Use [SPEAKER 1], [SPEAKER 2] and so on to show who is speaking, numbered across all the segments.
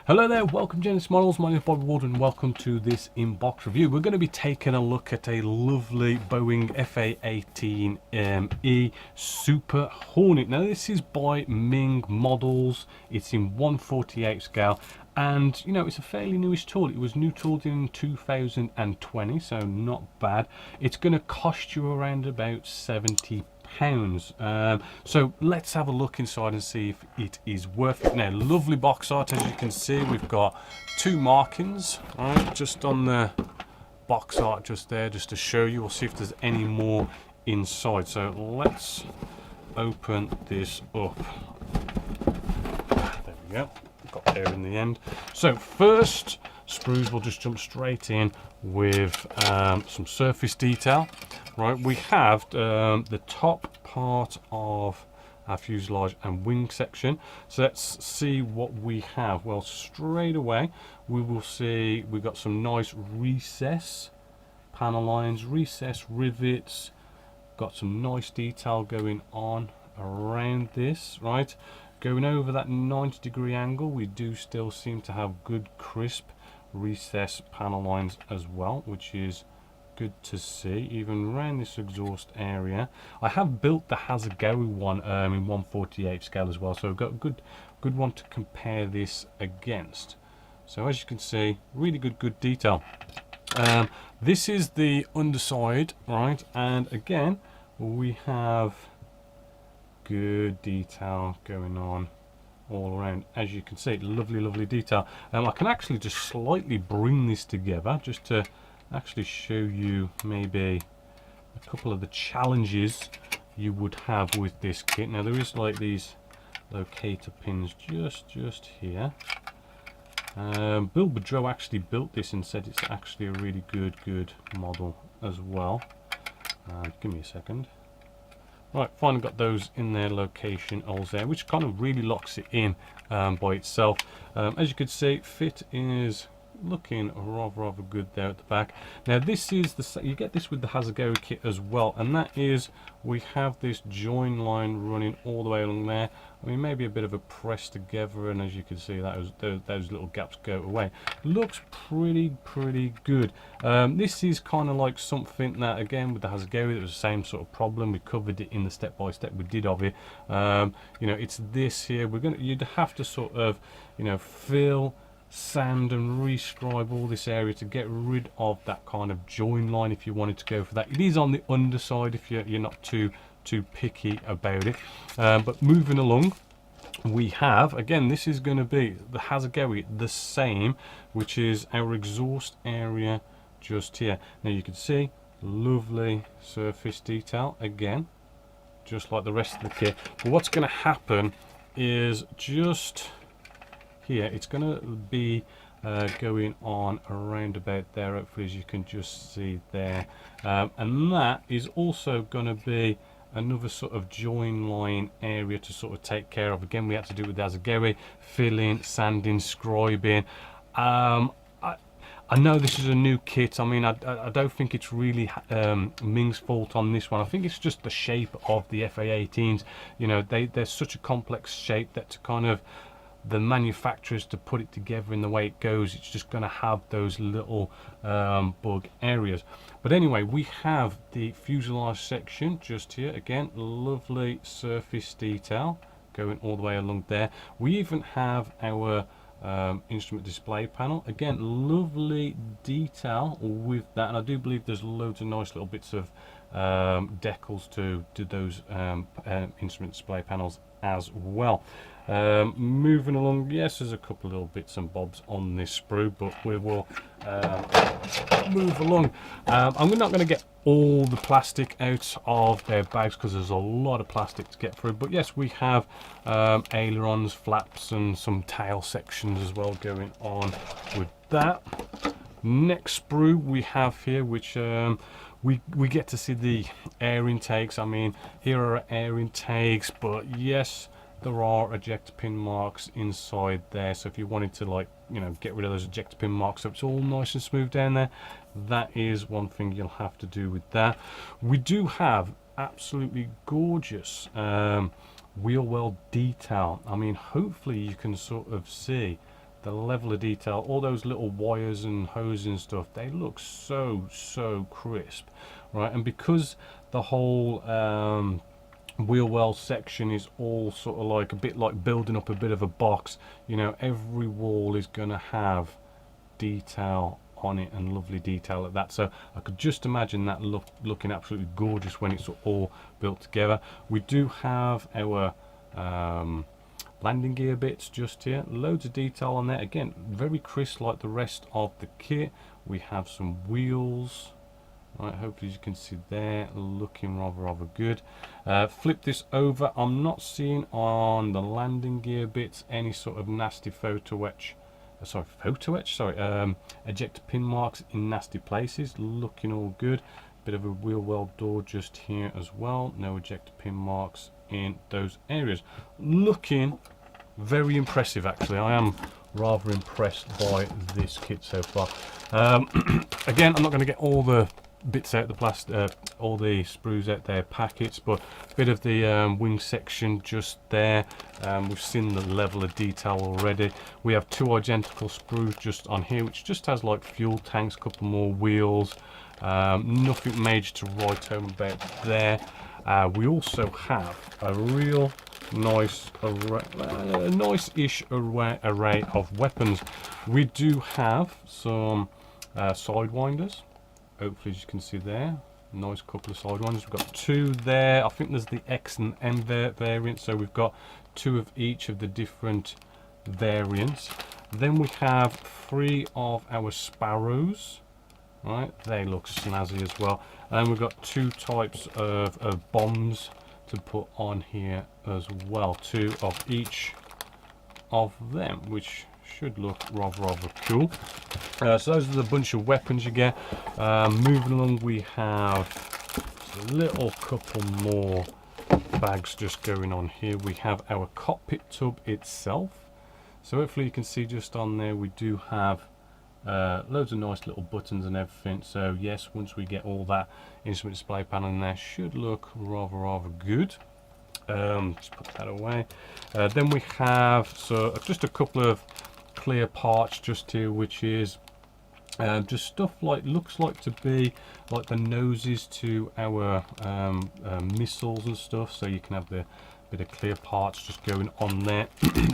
[SPEAKER 1] Hello there, welcome Genesis Models, my name is Bobby Ward and welcome to this in-box review. We're going to be taking a look at a lovely Boeing A-18E Super Hornet. Now this is by Meng Models, it's in 1/48 scale and you know it's a fairly newish tool. It was new tooled in 2020, so not bad. It's going to cost you around about £70. So let's have a look inside and see if it is worth it. Now, lovely box art, as you can see. We've got two markings, right, just on the box art just there, just to show you. We'll see if there's any more inside. So let's open this up. There we go, got there in the end. So first sprues, we'll just jump straight in with some surface detail. Right, we have the top part of our fuselage and wing section. So let's see what we have. Well, straight away we will see we've got some nice recess panel lines, recess rivets, got some nice detail going on around this. Right, going over that 90-degree angle, we do still seem to have good crisp recess panel lines as well, which is good to see. Even around this exhaust area, I have built the Hasegawa one in 1/48 scale as well, so I've got a good one to compare this against. So as you can see, really good detail. This is the underside, right, and again we have good detail going on all around. As you can see, lovely detail. I can actually just slightly bring this together just to actually show you maybe a couple of the challenges you would have with this kit. Now there is like these locator pins just here. Bill Boudreau actually built this and said it's actually a really good model as well. Give me a second. Right, finally got those in their location holes there, which kind of really locks it in by itself. As you can see, fit is looking rather good there at the back. Now this is you get this with the Hasegawa kit as well, and that is we have this join line running all the way along there. I mean, maybe a bit of a press together, and as you can see, those little gaps go away. Looks pretty good. This is kind of like something that, again, with the Hasegawa, it was the same sort of problem. We covered it in the step-by-step we did of it. You know, it's this here. You'd have to sort of, you know, fill, sand and rescribe all this area to get rid of that kind of join line if you wanted to go for that. It is on the underside if you're not too picky about it. But moving along, we have, again, this is going to be the Hasegawa, the same, which is our exhaust area just here. Now you can see lovely surface detail again, just like the rest of the kit. But what's going to happen is just here, it's going to be going on around about there, hopefully, as you can just see there, and that is also going to be another sort of join line area to sort of take care of. Again, we had to do with the Hasegawa, filling, sanding, scribing. I know this is a new kit. I mean, I don't think it's really Ming's fault on this one. I think it's just the shape of the FA-18s. You know, they're such a complex shape that to kind of the manufacturers to put it together in the way it goes, it's just going to have those little bug areas. But anyway, we have the fuselage section just here. Again, lovely surface detail going all the way along there. We even have our instrument display panel. Again, lovely detail with that, and I do believe there's loads of nice little bits of decals to those instrument display panels as well. Moving along, yes, there's a couple of little bits and bobs on this sprue, but we will move along. I'm not going to get all the plastic out of their bags because there's a lot of plastic to get through, but yes, we have ailerons, flaps and some tail sections as well going on with that. Next sprue we have here, which we get to see the air intakes. I mean, here are air intakes, but yes, there are ejector pin marks inside there, so if you wanted to, like, you know, get rid of those ejector pin marks so it's all nice and smooth down there, that is one thing you'll have to do with that. We do have absolutely gorgeous wheel well detail. I mean, hopefully you can sort of see the level of detail, all those little wires and hoses and stuff, they look so crisp, right? And because the whole wheel well section is all sort of like a bit like building up a bit of a box, you know, every wall is going to have detail on it, and lovely detail at that. So I could just imagine that looking absolutely gorgeous when it's all built together. We do have our landing gear bits just here, loads of detail on there, again very crisp like the rest of the kit. We have some wheels, right, hopefully you can see there, looking rather good. Flip this over, I'm not seeing on the landing gear bits any sort of nasty ejector pin marks in nasty places, looking all good. Bit of a wheel well door just here as well, no ejector pin marks in those areas. Looking very impressive, actually. I am rather impressed by this kit so far. Again, I'm not going to get all the bits out the plastic, all the sprues out their packets, but a bit of the wing section just there. We've seen the level of detail already. We have two identical sprues just on here, which just has like fuel tanks, couple more wheels, nothing major to write home about there. We also have a real nice array, nice-ish array of weapons. We do have some sidewinders, hopefully as you can see there, nice couple of sidewinders. We've got two there. I think there's the X and M variant, so we've got two of each of the different variants. Then we have three of our Sparrows, right, they look snazzy as well. And we've got two types of bombs to put on here as well, two of each of them, which should look rather cool. So those are the bunch of weapons you get. Moving along, we have a little couple more bags just going on here. We have our cockpit tub itself, so hopefully you can see just on there we do have loads of nice little buttons and everything. So yes, once we get all that instrument display panel in there, should look rather good. Just put that away. Then we have just a couple of clear parts just here, which is just stuff like, looks like to be like the noses to our missiles and stuff, so you can have the bit of clear parts just going on there.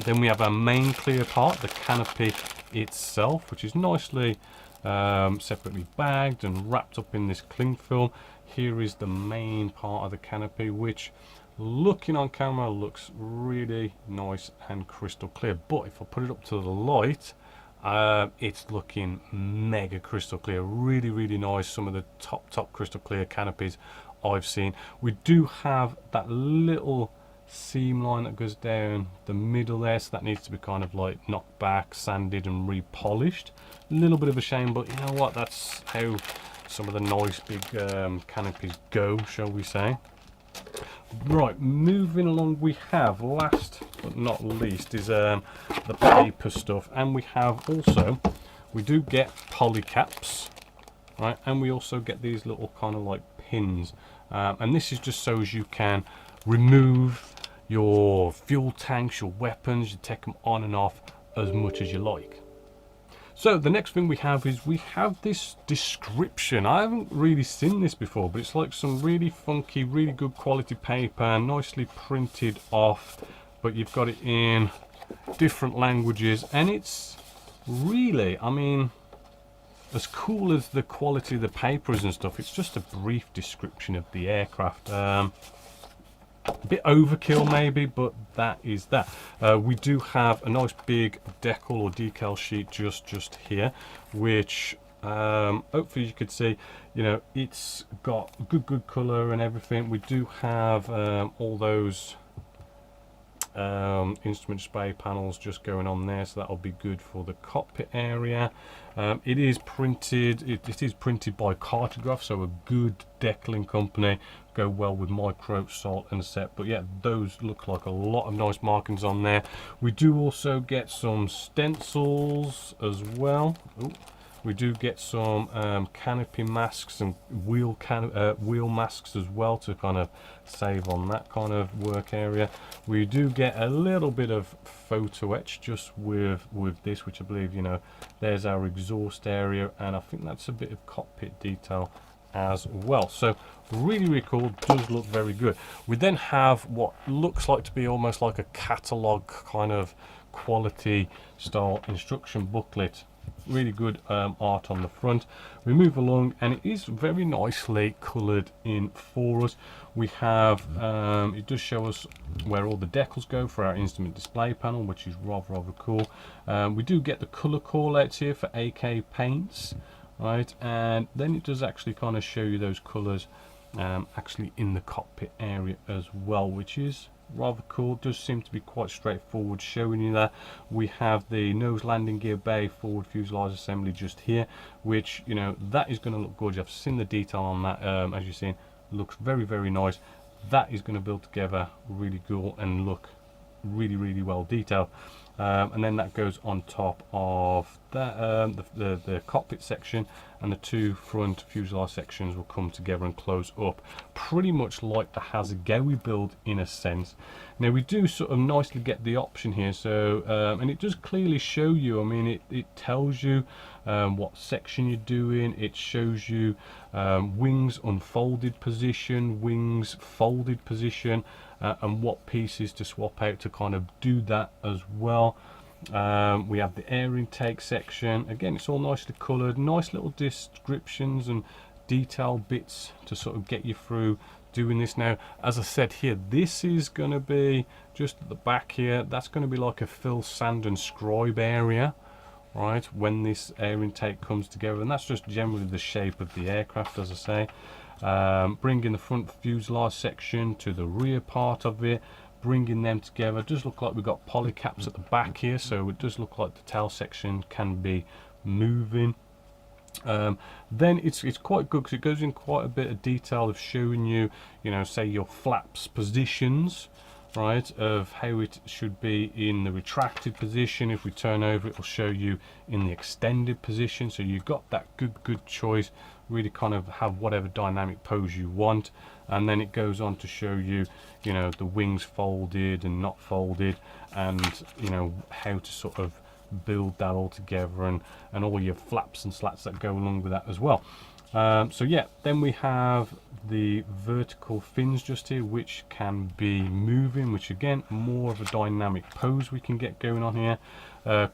[SPEAKER 1] Then we have our main clear part, the canopy itself, which is nicely separately bagged and wrapped up in this cling film. Here is the main part of the canopy, which looking on camera looks really nice and crystal clear, but if I put it up to the light, it's looking mega crystal clear. Really nice. Some of the top crystal clear canopies I've seen. We do have that little seam line that goes down the middle there, so that needs to be kind of like knocked back, sanded and repolished. A little bit of a shame, but you know what, that's how some of the nice big canopies go, shall we say. Right, moving along, we have, last but not least, is the paper stuff, and we have also, we do get polycaps, right, and we also get these little kind of like pins, and this is just so as you can remove your fuel tanks, your weapons, you take them on and off as much as you like. So the next thing we have is we have this description. I haven't really seen this before, but it's like some really funky, really good quality paper, nicely printed off, but you've got it in different languages, and it's really, I mean, as cool as the quality of the paper is and stuff, it's just a brief description of the aircraft. A bit overkill maybe, but that is that. We do have a nice big decal or decal sheet just here, which hopefully you could see, you know, it's got good color and everything. We do have all those instrument display panels just going on there, so that'll be good for the cockpit area. It is printed, it is printed by Cartograph, so a good decaling company, go well with micro, salt and set. But yeah, those look like a lot of nice markings on there. We do also get some stencils as well. Ooh, We do get some canopy masks and wheel masks as well to kind of save on that kind of work area. We do get a little bit of photo etch just with this, which I believe, you know, there's our exhaust area, and I think that's a bit of cockpit detail as well. So really cool, does look very good. We then have what looks like to be almost like a catalog kind of quality style instruction booklet. Really good art on the front. We move along and it is very nicely coloured in for us. We have it does show us where all the decals go for our instrument display panel, which is rather cool. We do get the colour call outs here for AK paints, right, and then it does actually kind of show you those colours actually in the cockpit area as well, which is rather cool. Does seem to be quite straightforward showing you that. We have the nose landing gear bay forward fuselage assembly just here, which, you know, that is going to look gorgeous. I've seen the detail on that. As you've seen, looks very nice. That is going to build together really cool and look really well detailed. And then that goes on top of that, the cockpit section, and the two front fuselage sections will come together and close up, pretty much like the Hasegawa build in a sense. Now we do sort of nicely get the option here, so and it does clearly show you, I mean, it tells you what section you're doing. It shows you wings unfolded position, wings folded position, and what pieces to swap out to kind of do that as well. We have the air intake section. Again, it's all nicely coloured, nice little descriptions and detailed bits to sort of get you through doing this. Now, as I said here, this is going to be just at the back here. That's going to be like a fill, sand and scribe area, right, when this air intake comes together, and that's just generally the shape of the aircraft, as I say. Bringing the front fuselage section to the rear part of it, bringing them together. It does look like we've got polycaps at the back here, so it does look like the tail section can be moving. Then it's quite good because it goes in quite a bit of detail of showing you, you know, say your flaps positions, right, of how it should be in the retracted position. If we turn over, it will show you in the extended position, so you've got that good choice, really kind of have whatever dynamic pose you want. And then it goes on to show you, you know, the wings folded and not folded, and, you know, how to sort of build that all together, and all your flaps and slats that go along with that as well. So yeah, then we have the vertical fins just here, which can be moving, which again, more of a dynamic pose we can get going on here.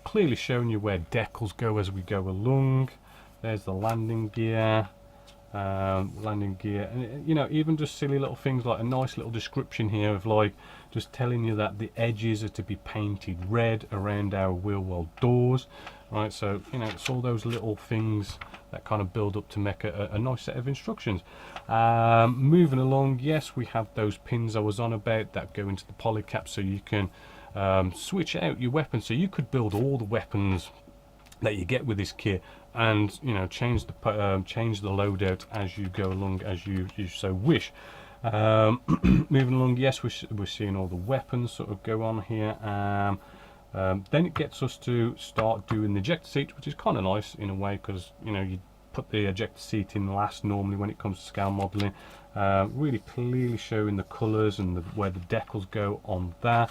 [SPEAKER 1] Clearly showing you where decals go as we go along. There's the landing gear, and you know, even just silly little things like a nice little description here of like just telling you that the edges are to be painted red around our wheel well doors, right? So, you know, it's all those little things that kind of build up to make a nice set of instructions. Moving along, yes, we have those pins I was on about that go into the polycap, so you can switch out your weapons. So you could build all the weapons that you get with this kit, and, you know, change the loadout as you go along, as you so wish. Moving along, yes, we're seeing all the weapons sort of go on here. Then it gets us to start doing the ejector seat, which is kind of nice in a way, because, you know, you put the ejector seat in last normally when it comes to scale modelling. Really clearly showing the colours and where the decals go on there.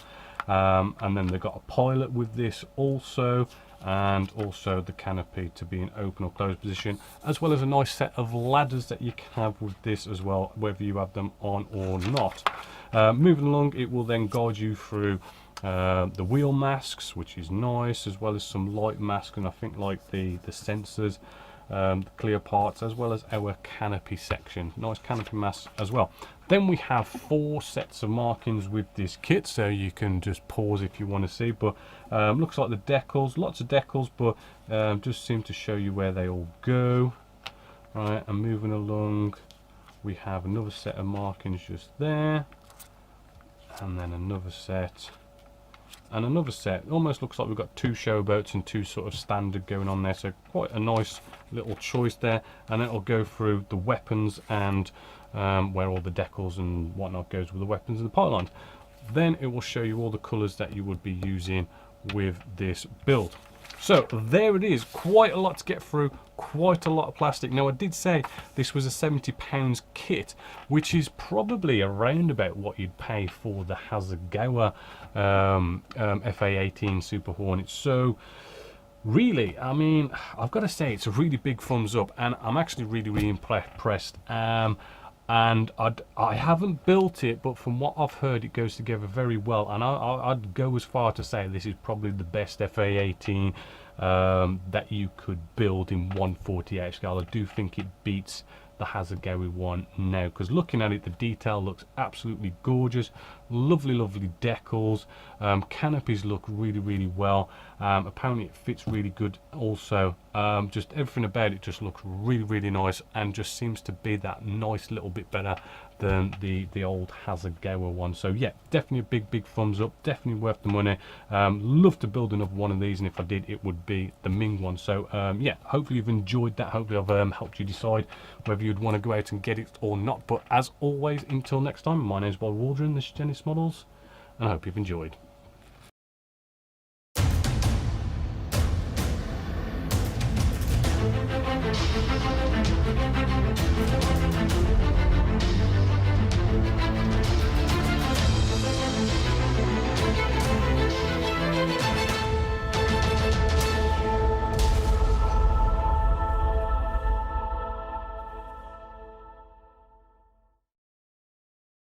[SPEAKER 1] And then they've got a pilot with this also, and also the canopy to be in open or closed position, as well as a nice set of ladders that you can have with this as well, whether you have them on or not. Moving along, it will then guide you through the wheel masks, which is nice, as well as some light masks, and I think like the sensors, the clear parts, as well as our canopy section. Nice canopy masks as well. Then we have 4 sets of markings with this kit, so you can just pause if you want to see. But looks like the decals, lots of decals, but just seem to show you where they all go. Right, and moving along, we have another set of markings just there, and then another set, and another set. It almost looks like we've got 2 showboats and 2 sort of standard going on there, so quite a nice little choice there. And it'll go through the weapons and where all the decals and whatnot goes with the weapons and the pylons. Then it will show you all the colours that you would be using with this build. So there it is, quite a lot to get through, quite a lot of plastic. Now I did say this was a £70 kit, which is probably around about what you'd pay for the Hasegawa FA-18 Super Hornet. So really, I mean, I've got to say it's a really big thumbs up, and I'm actually really impressed. And I haven't built it, but from what I've heard, it goes together very well. And I'd go as far to say this is probably the best FA-18 that you could build in 1/48 scale. I do think it beats the Hasegawa one now, because looking at it, the detail looks absolutely gorgeous. Lovely decals. Canopies look really well. Apparently it fits really good also. Just everything about it just looks really nice, and just seems to be that nice little bit better than the old Hasegawa one. So yeah, definitely a big thumbs up, definitely worth the money. Love to build another one of these, and if I did, it would be the Meng one. So yeah, hopefully you've enjoyed that. Hopefully I've helped you decide whether you'd want to go out and get it or not. But as always, until next time, my name is Bob Waldron, this is Genesis Models, and I hope you've enjoyed.